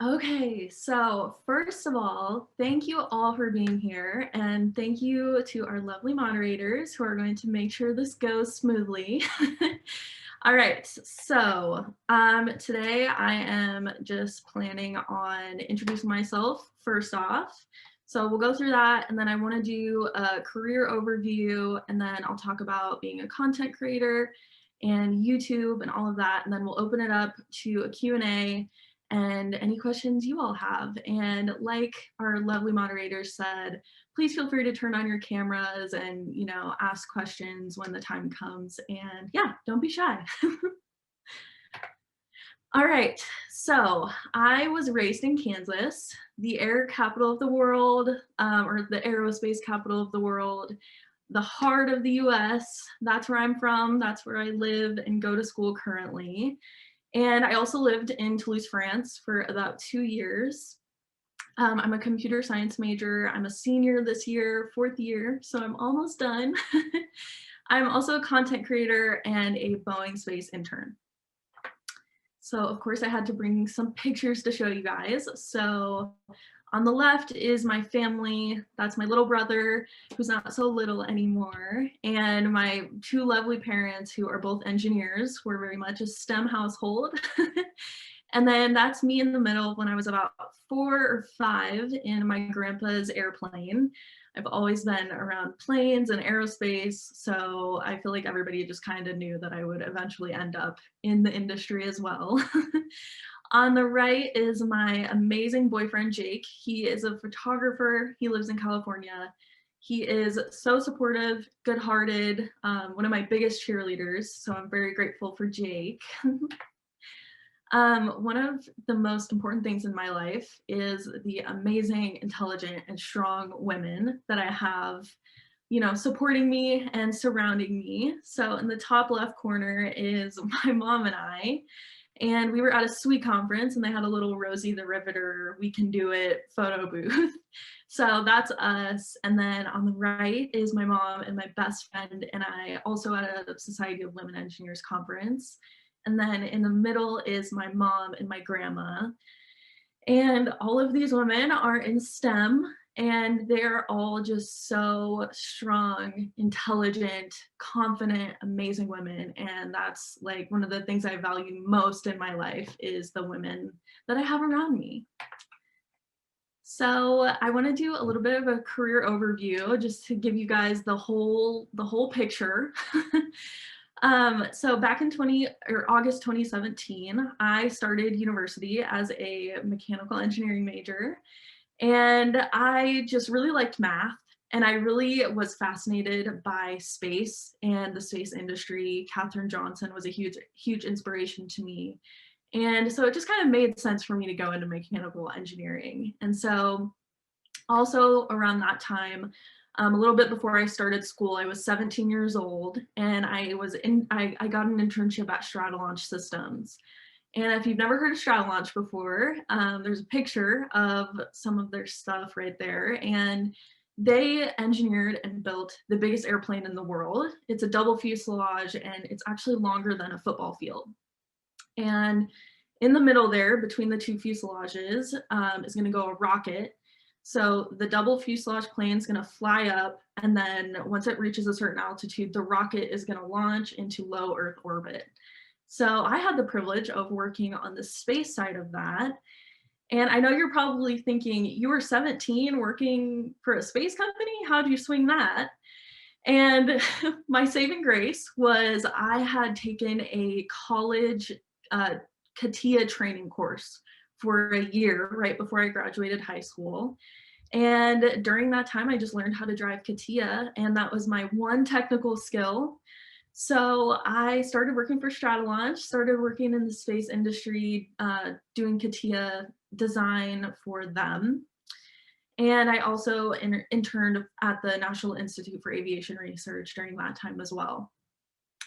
Okay, so first of all, thank you all for being here, and thank you to our lovely moderators who are going to make sure this goes smoothly. All right, so today I am just planning on introducing myself first off. So we'll go through that, and then I want to do a career overview, and then I'll talk about being a content creator and YouTube and all of that, and then we'll open it up to a Q&A and any questions you all have. And like our lovely moderators said, please feel free to turn on your cameras and, ask questions when the time comes. And yeah, don't be shy. All right, so I was raised in Kansas, the air capital of the world, or the aerospace capital of the world, the heart of the US. That's where I'm from. That's where I live and go to school currently. And I also lived in Toulouse, France for about 2 years. I'm a computer science major. I'm a senior this year, fourth year, so I'm almost done. I'm also a content creator and a Boeing space intern. So of course I had to bring some pictures to show you guys. So on the left is my family. That's my little brother, who's not so little anymore, and my two lovely parents who are both engineers. We're very much a STEM household. And then that's me in the middle when I was about 4 or 5 in my grandpa's airplane. I've always been around planes and aerospace, so I feel like everybody just kind of knew that I would eventually end up in the industry as well. On the right is my amazing boyfriend, Jake. He is a photographer. He lives in California. He is so supportive, good-hearted, one of my biggest cheerleaders, so I'm very grateful for Jake. One of the most important things in my life is the amazing, intelligent, and strong women that I have, supporting me and surrounding me. So in the top left corner is my mom and I. And we were at a SWE conference and they had a little Rosie the Riveter, we can do it photo booth. So that's us. And then on the right is my mom and my best friend and I, also at a Society of Women Engineers conference. And then in the middle is my mom and my grandma. And all of these women are in STEM and they're all just so strong, intelligent, confident, amazing women. And that's like one of the things I value most in my life is the women that I have around me. So I want to do a little bit of a career overview just to give you guys the whole picture. So back in August 2017, I started university as a mechanical engineering major, and I just really liked math, and I really was fascinated by space and the space industry. Katherine Johnson was a huge inspiration to me. And so it just kind of made sense for me to go into mechanical engineering. And so also around that time, a little bit before I started school, I was 17 years old and I got an internship at Stratolaunch Systems. And if you've never heard of Stratolaunch before, there's a picture of some of their stuff right there. And they engineered and built the biggest airplane in the world. It's a double fuselage and it's actually longer than a football field. And in the middle there, between the two fuselages, is going to go a rocket. So the double fuselage plane is going to fly up, and then once it reaches a certain altitude, the rocket is going to launch into low Earth orbit. So I had the privilege of working on the space side of that. And I know you're probably thinking, you were 17 working for a space company? How do you swing that? And my saving grace was I had taken a college CATIA training course for a year right before I graduated high school. And during that time, I just learned how to drive CATIA, and that was my one technical skill. So I started working for Stratolaunch, started working in the space industry, doing CATIA design for them. And I also interned at the National Institute for Aviation Research during that time as well.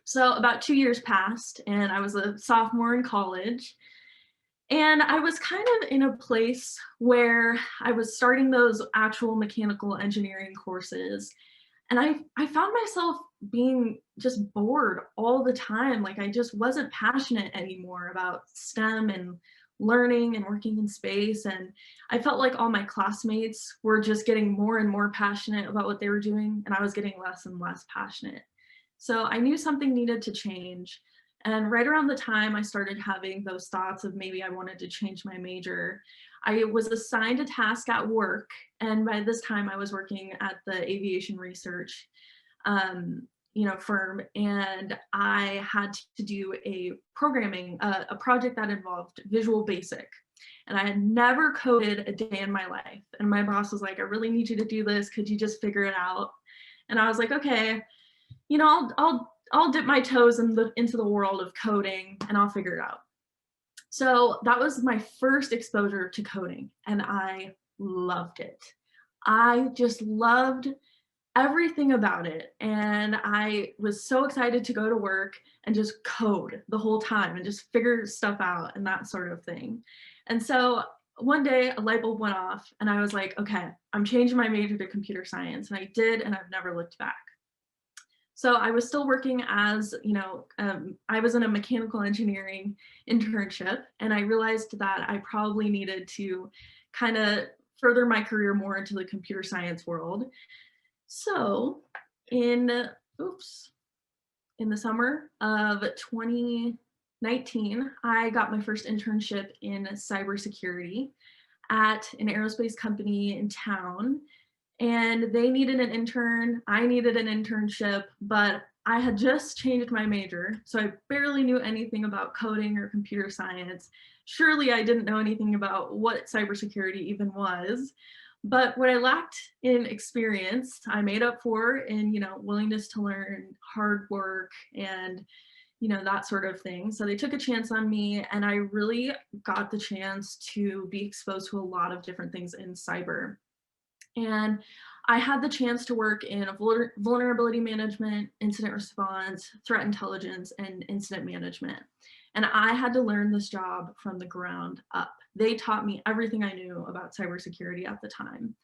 So about 2 years passed and I was a sophomore in college. And I was kind of in a place where I was starting those actual mechanical engineering courses. And I found myself being just bored all the time. Like I just wasn't passionate anymore about STEM and learning and working in space. And I felt like all my classmates were just getting more and more passionate about what they were doing, and I was getting less and less passionate. So I knew something needed to change. And right around the time I started having those thoughts of maybe I wanted to change my major, I was assigned a task at work. And by this time I was working at the aviation research firm, and I had to do a programming, a project that involved Visual Basic. And I had never coded a day in my life. And my boss was like, I really need you to do this. Could you just figure it out? And I was like, okay, I'll dip my toes into the world of coding and I'll figure it out. So that was my first exposure to coding, and I loved it. I just loved everything about it. And I was so excited to go to work and just code the whole time and just figure stuff out and that sort of thing. And so one day a light bulb went off and I was like, okay, I'm changing my major to computer science. And I did, and I've never looked back. So I was still working as, I was in a mechanical engineering internship, and I realized that I probably needed to kind of further my career more into the computer science world. So in, in the summer of 2019, I got my first internship in cybersecurity at an aerospace company in town. And they needed an intern, I needed an internship, but I had just changed my major, so I barely knew anything about coding or computer science. Surely I didn't know anything about what cybersecurity even was. But what I lacked in experience, I made up for in, willingness to learn, hard work, and that sort of thing. So they took a chance on me, and I really got the chance to be exposed to a lot of different things in cyber. And I had the chance to work in vulnerability management, incident response, threat intelligence, and incident management. And I had to learn this job from the ground up. They taught me everything I knew about cybersecurity at the time.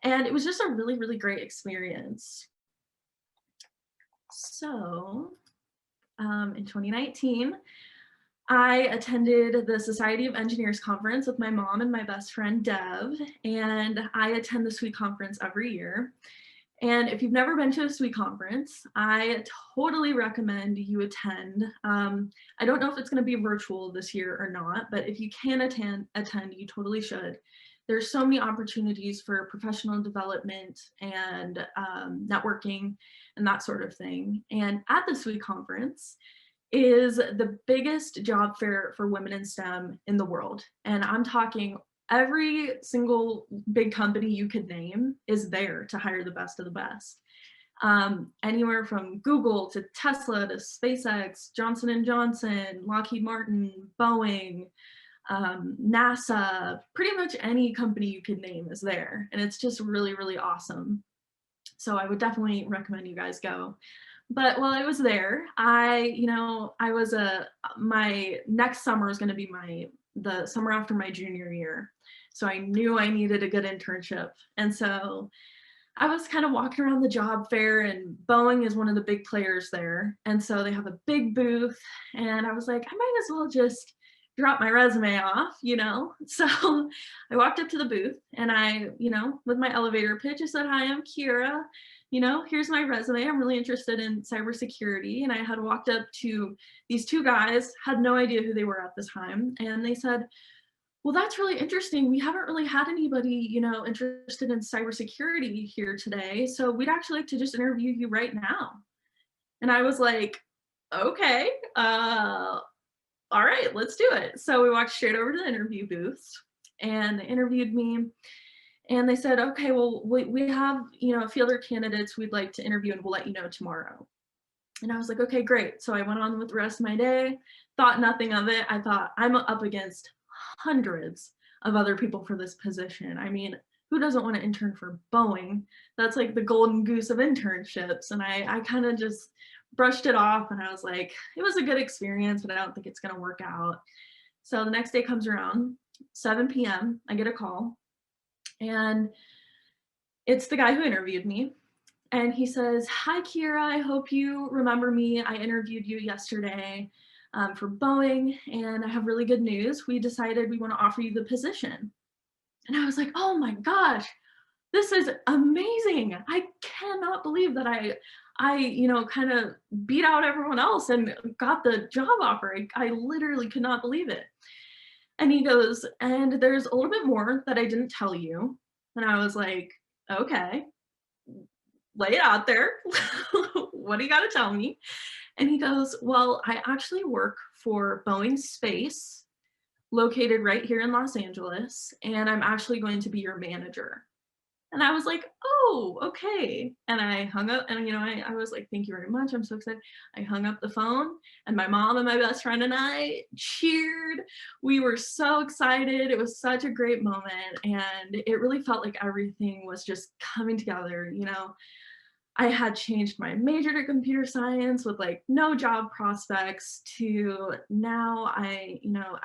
And it was just a really, really great experience. So in 2019, I attended the Society of Engineers conference with my mom and my best friend Dev, and I attend the SWE conference every year. And if you've never been to a SWE conference, I totally recommend you attend. I don't know if it's going to be virtual this year or not, but if you can attend, you totally should. There's so many opportunities for professional development and networking and that sort of thing. And at the SWE conference is the biggest job fair for women in STEM in the world. And I'm talking every single big company you could name is there to hire the best of the best. Anywhere from Google to Tesla to SpaceX, Johnson & Johnson, Lockheed Martin, Boeing, NASA, pretty much any company you could name is there. And it's just really, really awesome. So I would definitely recommend you guys go. But while I was there, my next summer was going to be the summer after my junior year. So I knew I needed a good internship. And so I was kind of walking around the job fair, and Boeing is one of the big players there. And so they have a big booth, and I was like, I might as well just drop my resume off. So I walked up to the booth, and I, with my elevator pitch, I said, hi, I'm Kierra. Here's my resume. I'm really interested in cybersecurity. And I had walked up to these two guys, had no idea who they were at the time. And they said, well, that's really interesting. We haven't really had anybody, interested in cybersecurity here today. So we'd actually like to just interview you right now. And I was like, okay, all right, let's do it. So we walked straight over to the interview booths, and they interviewed me. And they said, okay, well, we have, a few other candidates we'd like to interview, and we'll let you know tomorrow. And I was like, okay, great. So I went on with the rest of my day, thought nothing of it. I thought, I'm up against hundreds of other people for this position. I mean, who doesn't want to intern for Boeing? That's like the golden goose of internships. And I kind of just brushed it off, and I was like, it was a good experience, but I don't think it's going to work out. So the next day comes around, 7 p.m., I get a call. And it's the guy who interviewed me. And he says, hi, Kierra, I hope you remember me. I interviewed you yesterday. for Boeing, and I have really good news. We decided we want to offer you the position. And I was like, oh my gosh, this is amazing. I cannot believe that kind of beat out everyone else and got the job offer. I literally could not believe it. And he goes, and there's a little bit more that I didn't tell you. And I was like, okay, lay it out there. What do you got to tell me? And he goes, well, I actually work for Boeing Space, located right here in Los Angeles, and I'm actually going to be your manager. And I was like, oh, okay. And I hung up and, I was like, thank you very much. I'm so excited. I hung up the phone and my mom and my best friend and I cheered. We were so excited. It was such a great moment. And it really felt like everything was just coming together. I had changed my major to computer science with like no job prospects to now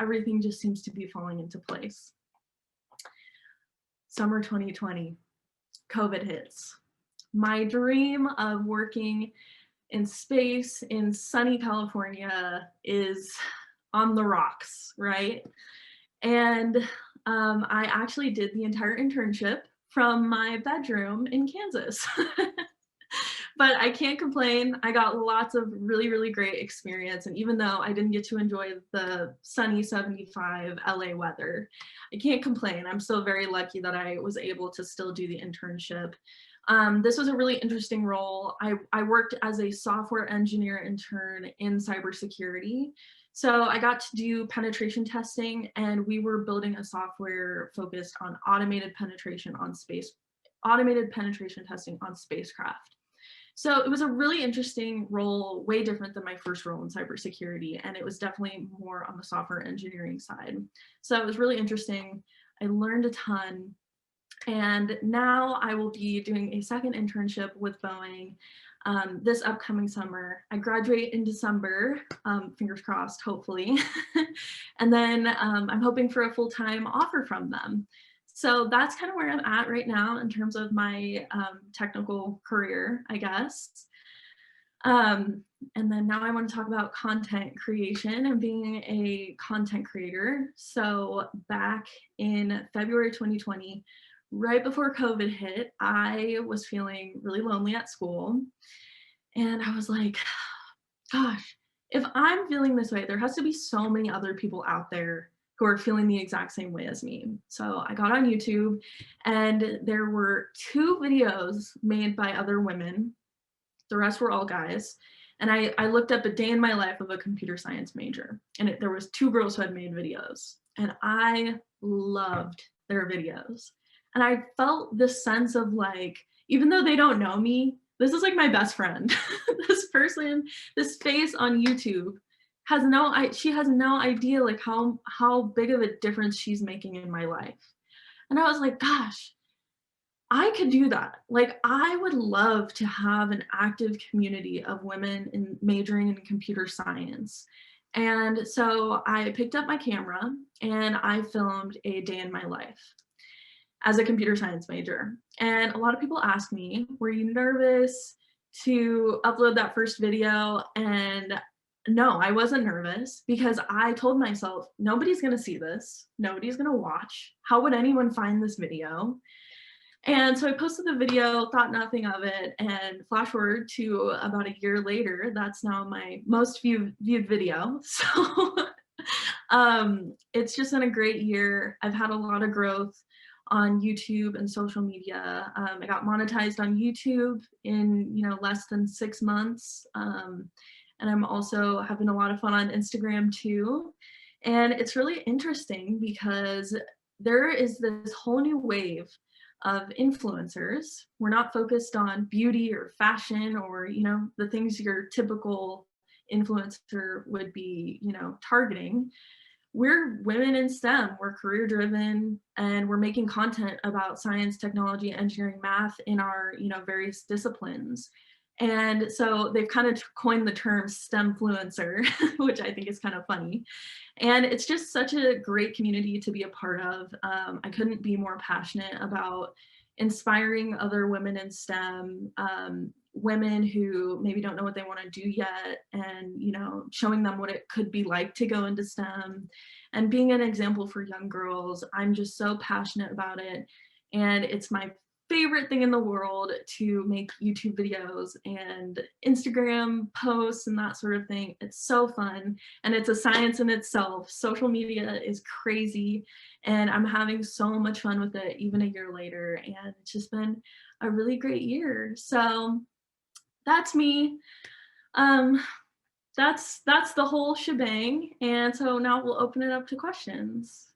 everything just seems to be falling into place. Summer 2020. COVID hits. My dream of working in space in sunny California is on the rocks, right? And I actually did the entire internship from my bedroom in Kansas. But I can't complain. I got lots of really, really great experience. And even though I didn't get to enjoy the sunny 75 LA weather, I can't complain. I'm still very lucky that I was able to still do the internship. This was a really interesting role. I worked as a software engineer intern in cybersecurity. So I got to do penetration testing, and we were building a software focused on automated penetration testing on spacecraft. So it was a really interesting role, way different than my first role in cybersecurity, and it was definitely more on the software engineering side. So it was really interesting. I learned a ton, and now I will be doing a second internship with Boeing this upcoming summer. I graduate in December, fingers crossed, hopefully, and then I'm hoping for a full-time offer from them. So that's kind of where I'm at right now in terms of my technical career, I guess. And then now I want to talk about content creation and being a content creator. So back in February 2020, right before COVID hit, I was feeling really lonely at school. And I was like, gosh, if I'm feeling this way, there has to be so many other people out there who are feeling the exact same way as me. So I got on YouTube and there were 2 videos made by other women. The rest were all guys. And I looked up a day in my life of a computer science major, and there was 2 girls who had made videos, and I loved their videos. And I felt this sense of like, even though they don't know me, this is like my best friend. This person, this face on YouTube she has no idea like how big of a difference she's making in my life. And I was like, gosh, I could do that. Like, I would love to have an active community of women majoring in computer science. And so I picked up my camera and I filmed a day in my life as a computer science major. And a lot of people ask me, were you nervous to upload that first video? And no, I wasn't nervous because I told myself, nobody's gonna see this. Nobody's gonna watch. How would anyone find this video? And so I posted the video, thought nothing of it, and flash forward to about a year later, that's now my most viewed video. So it's just been a great year. I've had a lot of growth on YouTube and social media. I got monetized on YouTube in less than 6 months. And I'm also having a lot of fun on Instagram too. And it's really interesting because there is this whole new wave of influencers. We're not focused on beauty or fashion or, the things your typical influencer would be, targeting. We're women in STEM, we're career driven, and we're making content about science, technology, engineering, math in our, various disciplines. And so they've kind of coined the term STEMfluencer, which I think is kind of funny. And it's just such a great community to be a part of. I couldn't be more passionate about inspiring other women in STEM. women who maybe don't know what they want to do yet, and showing them what it could be like to go into STEM and being an example for young girls. I'm just so passionate about it, and it's my favorite thing in the world to make YouTube videos and Instagram posts and that sort of thing. It's so fun, and it's a science in itself. Social media is crazy, and I'm having so much fun with it even a year later, and it's just been a really great year. So that's me. Um, that's the whole shebang. And so now we'll open it up to questions.